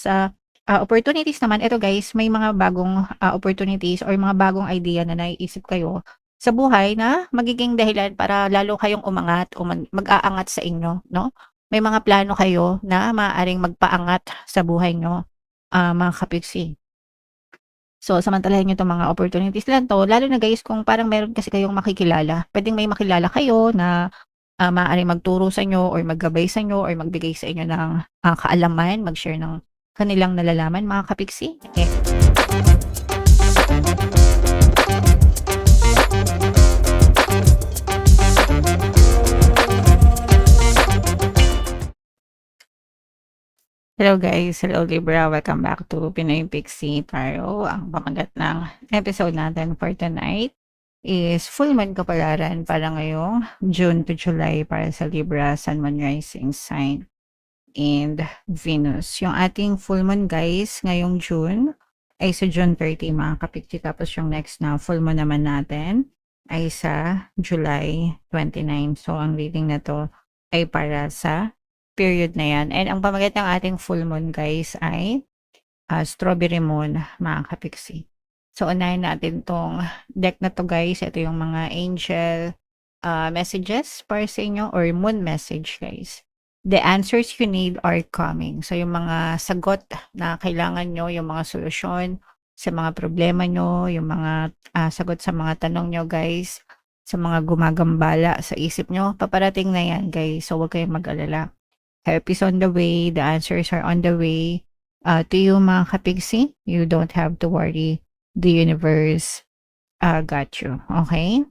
Sa, opportunities naman, eto guys, may mga bagong, opportunities or mga bagong idea na naiisip kayo sa buhay na magiging dahilan para lalo kayong umangat o mag-aangat sa inyo, 'no? May mga plano kayo na maaaring magpaangat sa buhay niyo, mga kapiksi. So, samantalahin niyo 'tong mga opportunities na 'to, lalo na guys kung parang meron kasi kayong makikilala. Puwedeng may makilala kayo na, maaaring magturo sa inyo or maggabay sa inyo or magbigay sa inyo ng, kaalaman, mag-share ng kanilang nalalaman mga kapiksi. Hello guys, hello Libra, welcome back to Pinoy Pixie Tarot. Ang pamagat ng episode natin for tonight is full moon kapalaran para ngayong June to July para sa Libra, Sun, Moon, Rising sign and Venus. Yung ating full moon guys ngayong June ay sa June 30 mga kapikti, tapos yung next na full moon naman natin ay sa July 29. So ang reading na to ay para sa period na yan. And ang pamagat ng ating full moon guys ay strawberry moon mga kapiksi. So unahin natin tong deck na to guys. Ito yung mga angel messages para sa inyo or moon message guys. The answers you need are coming. So yung mga sagot na kailangan nyo, yung mga solusyon sa mga problema nyo, yung mga sagot sa mga tanong nyo guys, sa mga gumagambala sa isip nyo, paparating na yan guys. So huwag kayong mag-alala. Help is on the way, the answers are on the way. To you mga kapigsi, you don't have to worry. The universe got you. Okay?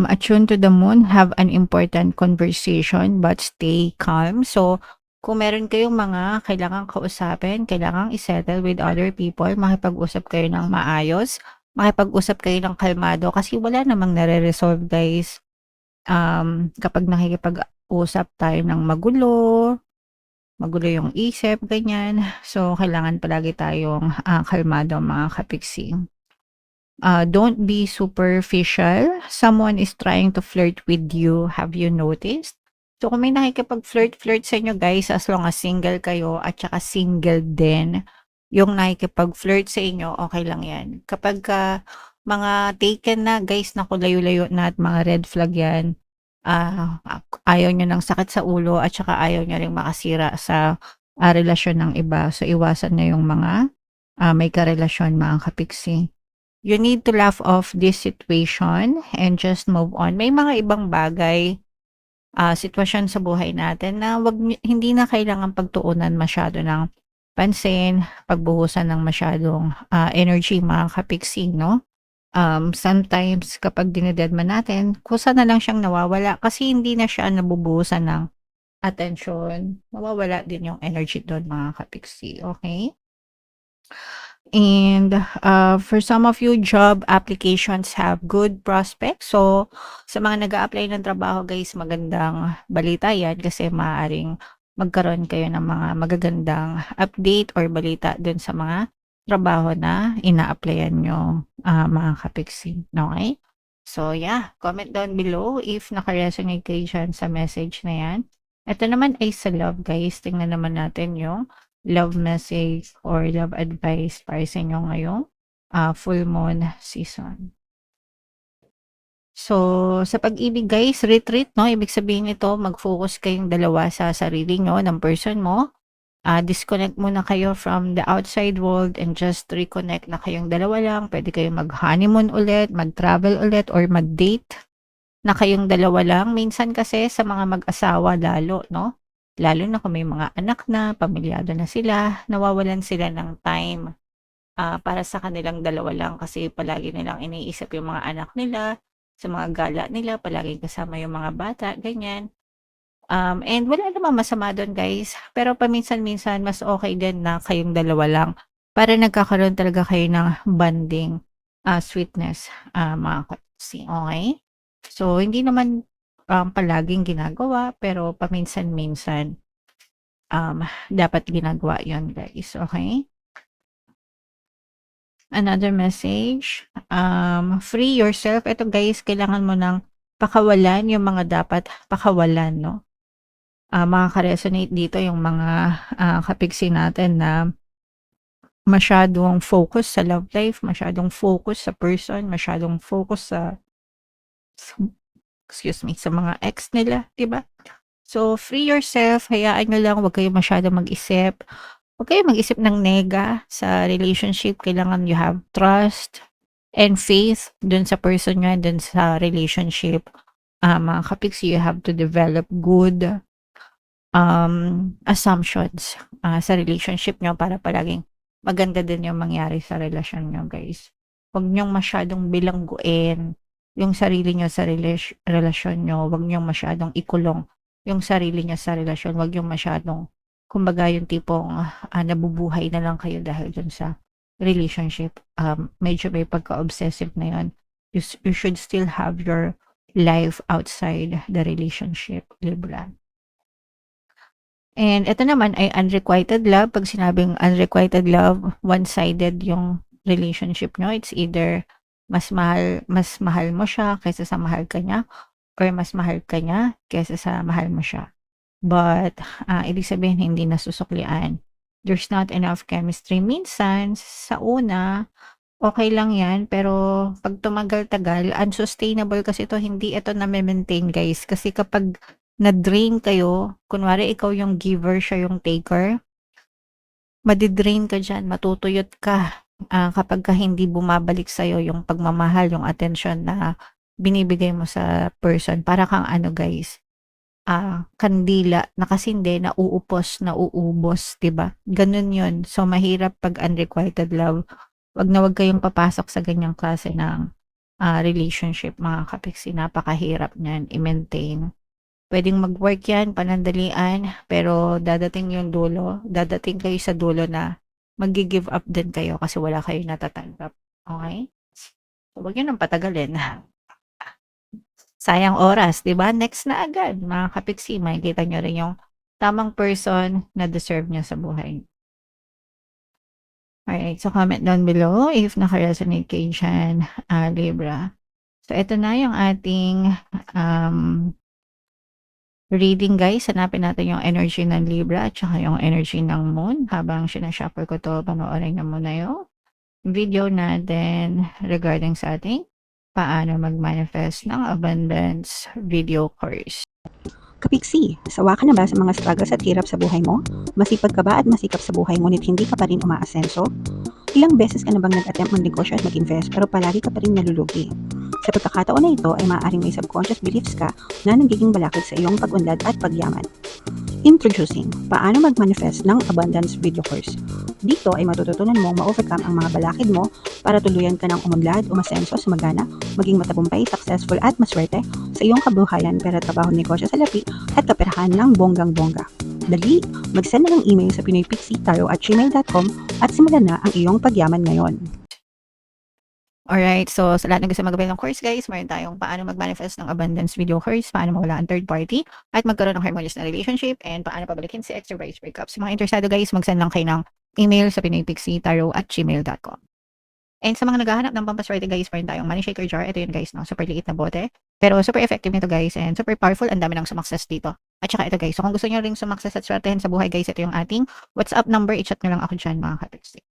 Attune to the moon, have an important conversation but stay calm. So, kung meron kayong mga kailangang kausapin, kailangang isettle with other people, makipag-usap kayo ng maayos, makipag-usap kayo ng kalmado kasi wala namang nare-resolve guys. Kapag nakikipag-usap tayo ng magulo yung isip, ganyan. So, kailangan palagi tayong kalmado mga kapiksi. Don't be superficial. Someone is trying to flirt with you. Have you noticed? So, kung may nakikipag-flirt sa inyo guys, as long as single kayo at saka single din, yung nakikipag-flirt sa inyo, okay lang yan. Kapag mga taken na guys, naku, layo-layo na at mga red flag yan, ayaw nyo ng sakit sa ulo at saka ayaw nyo ring makasira sa relasyon ng iba. So, iwasan na yung mga may karelasyon mga kapiksi. You need to laugh off this situation and just move on. May mga ibang bagay, sitwasyon sa buhay natin na hindi na kailangan pagtuunan masyado ng pansin, pagbuhusan ng masyadong energy mga kapiksi, no? Sometimes kapag dinededma natin, kusa na lang siyang nawawala kasi hindi na siya nabubuhusan ng attention. Nawawala din yung energy doon mga kapiksi, okay? And for some of you, job applications have good prospects. So, sa mga nag-a-apply ng trabaho guys, magandang balita yan kasi maaaring magkaroon kayo ng mga magagandang update or balita dun sa mga trabaho na ina-applyan nyo, mga kapiksi. Okay? So, yeah. Comment down below if naka-resonate kayo dyan sa message na yan. Ito naman ay sa love guys. Tingnan naman natin yung love message or love advice para sa inyo ngayong full moon season. So, sa pag-ibig guys, retreat, no? Ibig sabihin nito, mag-focus kayong dalawa sa sarili nyo, ng person mo. Disconnect muna kayo from the outside world and just reconnect na kayong dalawa lang. Pwede kayong mag-honeymoon ulit, mag-travel ulit, or mag-date na kayong dalawa lang. Minsan kasi sa mga mag-asawa lalo, no? Lalo na kung may mga anak na, pamilyado na sila, nawawalan sila ng time para sa kanilang dalawa lang kasi palagi nilang iniisip yung mga anak nila, sa mga gala nila, palaging kasama yung mga bata, ganyan. And wala namang masama doon guys, pero paminsan-minsan mas okay din na kayong dalawa lang para nagkakaroon talaga kayo ng bonding, sweetness, mga kapatid, okay? So, hindi naman palaging ginagawa, pero paminsan-minsan dapat ginagawa yon guys, okay? Another message, free yourself. Ito guys, kailangan mo ng pakawalan yung mga dapat pakawalan, no? makaka-resonate dito yung mga kapiksi natin na masyadong focus sa love life, masyadong focus sa person, masyadong focus sa- excuse me, sa mga ex nila, 'di ba? So, free yourself, hayaan niyo lang, 'wag kayong masyadong mag-isip. 'Wag kayong mag-isip ng nega sa relationship. Kailangan you have trust and faith dun sa person niyo, dun sa relationship. Mga kapiksi, you have to develop good assumptions sa relationship niyo para palaging maganda din yung mangyari sa relasyon niyo, guys. Huwag niyong masyadong bilangguin yung sarili niyo sa relasyon niyo. Huwag niyong masyadong ikulong yung sarili niyo sa relasyon. Huwag niyong masyadong, kumbaga, yung tipong nabubuhay na lang kayo dahil dun sa relationship. Medyo may pagka-obsessive na yun. You should still have your life outside the relationship, Libra. And ito naman ay unrequited love. Pag sinabing unrequited love, one-sided yung relationship nyo. It's either mas mahal mo siya kaysa sa mahal ka niya, or mas mahal ka niya kaysa sa mahal mo siya. But ibig sabihin hindi nasusuklian. There's not enough chemistry. Minsan sa una okay lang yan, pero pag tumagal-tagal, unsustainable kasi ito, hindi ito na-maintain, guys. Kasi kapag na-drain kayo, kunwari ikaw yung giver, siya yung taker, madidrain ka dyan, matutuyot ka. Kapag ka hindi bumabalik sa'yo yung pagmamahal, yung attention na binibigay mo sa person, para kang ano, guys, kandila, nakasindi, nauubos, 'di ba? Ganun yun. So, mahirap pag unrequited love. Wag na wag kayong papasok sa ganyang klase ng relationship, mga kapiksi. Napakahirap niyan i-maintain. Pwedeng mag-work yan, panandalian, pero dadating yung dulo, dadating kayo sa dulo na magi-give up din kayo kasi wala kayong natatanggap. Okay? So, wag yun ang patagalin. Sayang oras, 'di ba? Next na agad, mga kapiksi. Makikita nyo rin yung tamang person na deserve niya sa buhay. Alright, so comment down below if naka-resonate kayo dyan, Libra. So, ito na yung ating reading, guys. Hanapin natin yung energy ng Libra at saka yung energy ng Moon. Habang sinashuffle ko to, panoorin na muna yung video natin regarding sa ating paano mag-manifest ng abundance video course. Kapiksi, sawa ka na ba sa mga struggles at hirap sa buhay mo? Masipag ka ba at masikap sa buhay ngunit hindi ka pa rin umaasenso? Ilang beses ka na bang nag-attempt mag-negosyo at mag-invest pero palagi ka pa rin nalulugi? Sa pagkakataon na ito ay maaaring may subconscious beliefs ka na nagiging balakid sa iyong pag-unlad at pagyaman. Introducing, paano mag-manifest ng abundance video course. Dito ay matututunan mong ma-overcome ang mga balakid mo para tuluyan ka ng umunlad, umasenso, sumagana, maging matagumpay, successful at maswerte sa iyong kabuhayan, pera, trabaho, negosyo, salapi at kaperahan ng bonggang-bongga. Dali, mag-send na ng email sa pinoypixie@gmail.com at simulan na ang iyong pagyaman ngayon. Alright, so sa lahat ng gusto mag-avail ng course, guys, meron tayong paano mag-manifest ng abundance video course, paano mawala ang third party, at magkaroon ng harmonious na relationship, and paano pabalikin si ex or vice breakups. Sa mga interesado, guys, mag-send lang kayo ng email sa pinoypixie@gmail.com. And sa mga naghahanap ng pampaswerte, guys, meron tayong money shaker jar. Ito yun, guys, no? Super liit na bote. Pero super effective nito, guys, and super powerful. Ang dami ng sumakses dito. At saka ito, guys. So kung gusto nyo rin sumakses at swertehin sa buhay, guys, ito yung ating WhatsApp number. I-chat nyo lang ako dyan, mga kapixie.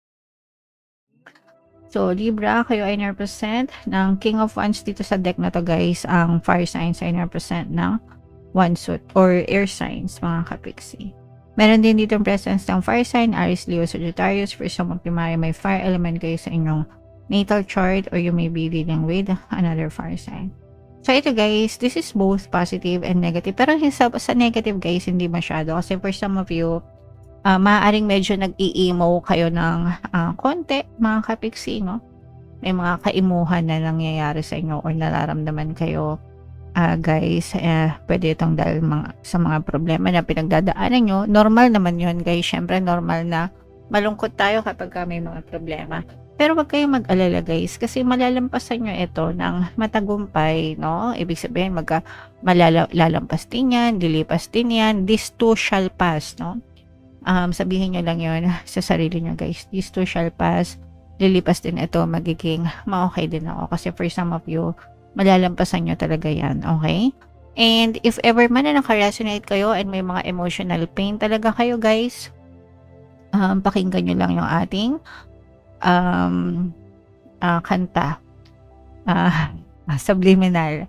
So, Libra, kayo ay represent ng King of Wands dito sa deck na to, guys. Ang fire signs ay represent ng one suit or air signs, mga kapixie. Meron din dito ang presence ng fire sign, Aries, Leo, Sagittarius. For some of you, may fire element kayo sa inyong natal chart, or you may be dealing with another fire sign. So, ito, guys, this is both positive and negative. Pero sa negative, guys, hindi masyado. Kasi for some of you, maaaring medyo nag-i-emo kayo ng konti, mga kapixie, no? May mga kaimuhan na nangyayari sa inyo or nararamdaman kayo, guys. Pwede itong dahil sa mga problema na pinagdadaanan nyo. Normal naman yun, guys. Syempre, normal na malungkot tayo kapag may mga problema. Pero wag kayong mag-alala, guys, kasi malalampasan nyo ito ng matagumpay, no? Ibig sabihin, malalampas din yan, lilipas din yan. This too shall pass, no? Sabihin nyo lang yun sa sarili nyo, guys. This too shall pass. Lilipas din ito, magiging ma-okay din ako. Kasi for some of you, malalampasan nyo talaga yan, okay? And if ever man na naka-resonate kayo and may mga emotional pain talaga kayo guys, pakinggan nyo lang yung ating um, kanta. Subliminal.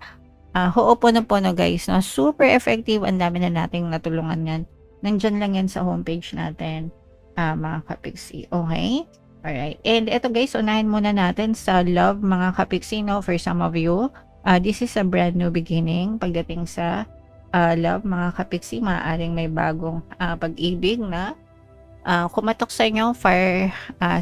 Ho'oponopono guys, no? Super effective. Ang dami na nating natulungan yan. Nandyan lang yan sa homepage natin, mga kapiksi. Okay? Alright. And eto guys, unahin muna natin sa love, mga kapiksi, no? For some of you, this is a brand new beginning. Pagdating sa love, mga kapiksi, maaaring may bagong pag-ibig na kumatok sa inyo. Fire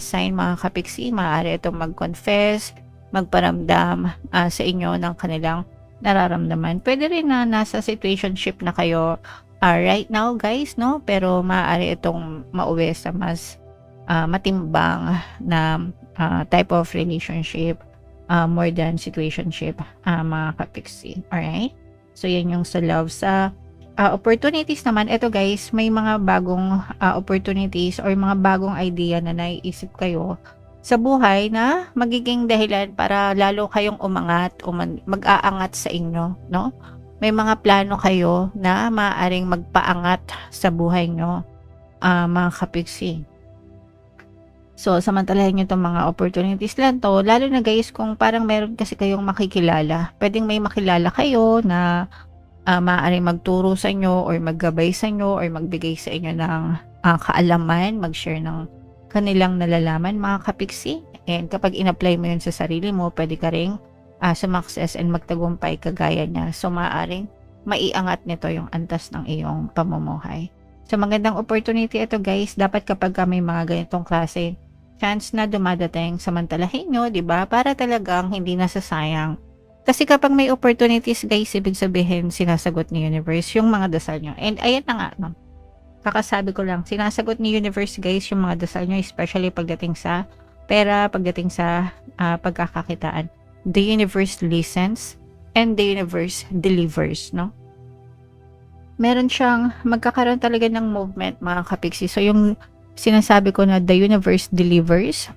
sign, mga kapiksi, maaari itong mag-confess, magparamdam sa inyo ng kanilang nararamdaman. Pwede rin na nasa situationship na kayo right now guys, no? Pero maaari itong mauwi sa mas matimbang na type of relationship, more than situationship, mga kapiksi. Alright? So yan yung sa love. Sa opportunities naman, ito guys, may mga bagong opportunities or mga bagong idea na naiisip kayo sa buhay na magiging dahilan para lalo kayong umangat o mag-aangat sa inyo, no? May mga plano kayo na maaaring magpaangat sa buhay nyo, mga kapiksi. So, samantalahin nyo itong mga opportunities lang to, lalo na guys kung parang meron kasi kayong makikilala. Pwedeng may makilala kayo na maaaring magturo sa inyo or maggabay sa inyo or magbigay sa inyo ng kaalaman, mag-share ng kanilang nalalaman, mga kapiksi. And kapag in-apply mo yun sa sarili mo, pwede ka ring sumakses and magtagumpay kagaya niya. So, maaaring maiangat nito yung antas ng iyong pamumuhay. So, magandang opportunity ito guys. Dapat kapag may mga ganitong klase, chance na dumadating, samantalahin nyo, diba? Para talagang hindi nasasayang. Kasi kapag may opportunities guys, ibig sabihin sinasagot ni universe yung mga dasal nyo. And ayan na nga, no? Kakasabi ko lang, sinasagot ni universe guys yung mga dasal nyo, especially pagdating sa pera, pagdating sa pagkakakitaan. The universe listens and the universe delivers, no? Meron siyang magkakaroon talaga ng movement, mga kapiksi. So yung sinasabi ko na the universe delivers,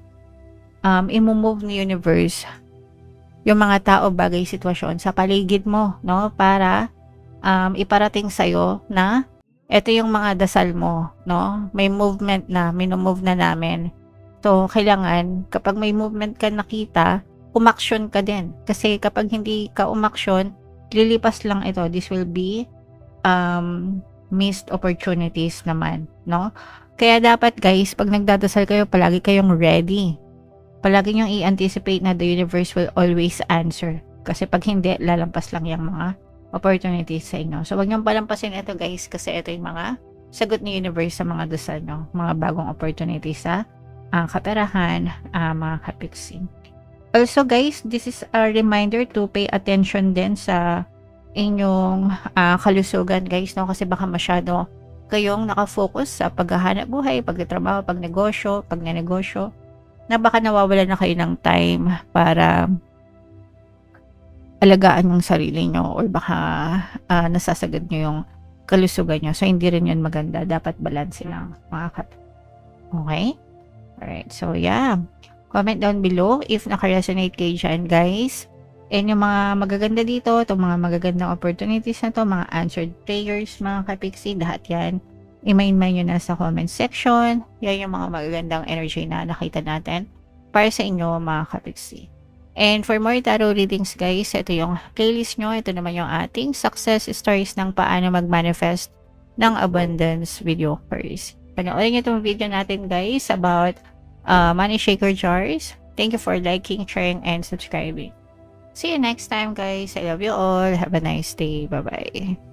imumove ni universe yung mga tao, bagay, sitwasyon sa paligid mo, no? Para iparating sa'yo na ito yung mga dasal mo, no? May movement na, minumove na namin. So, kailangan, kapag may movement ka nakita, umaksyon ka din. Kasi kapag hindi ka umaksyon, lilipas lang ito. This will be missed opportunities naman, no? Kaya dapat guys, pag nagdadasal kayo, palagi kayong ready. Palagi nyo i-anticipate na the universe will always answer. Kasi pag hindi, lalampas lang yung mga opportunities sa inyo. So, wag niyong palampasin ito guys, kasi ito yung mga sagot ni universe sa mga dasal nyo. Mga bagong opportunities sa kaperahan, mga kapiksi. Also guys, this is a reminder to pay attention din sa inyong kalusugan guys, no? Kasi baka masyado kayong nakafocus sa paghahanap buhay, pagtatrabaho, pagnenegosyo, na baka nawawala na kayo ng time para alagaan yung sarili nyo or baka nasasagad nyo yung kalusugan nyo. So, hindi rin yun maganda. Dapat balance lang, mga okay? Alright. So, yeah. Comment down below if naka-resonate kayo dyan, guys. And yung mga magaganda dito, itong mga magagandang opportunities na to, mga answered prayers, mga kapiksi, lahat yan. I-main-main nyo na sa comment section. Yan yung mga magagandang energy na nakita natin para sa inyo, mga kapiksi. And for more tarot readings guys, ito yung playlist nyo. Ito naman yung ating success stories ng paano mag-manifest ng abundance video course. Panoorin nyo itong video natin guys about money shaker jars. Thank you for liking, sharing, and subscribing. See you next time guys. I love you all. Have a nice day. Bye-bye.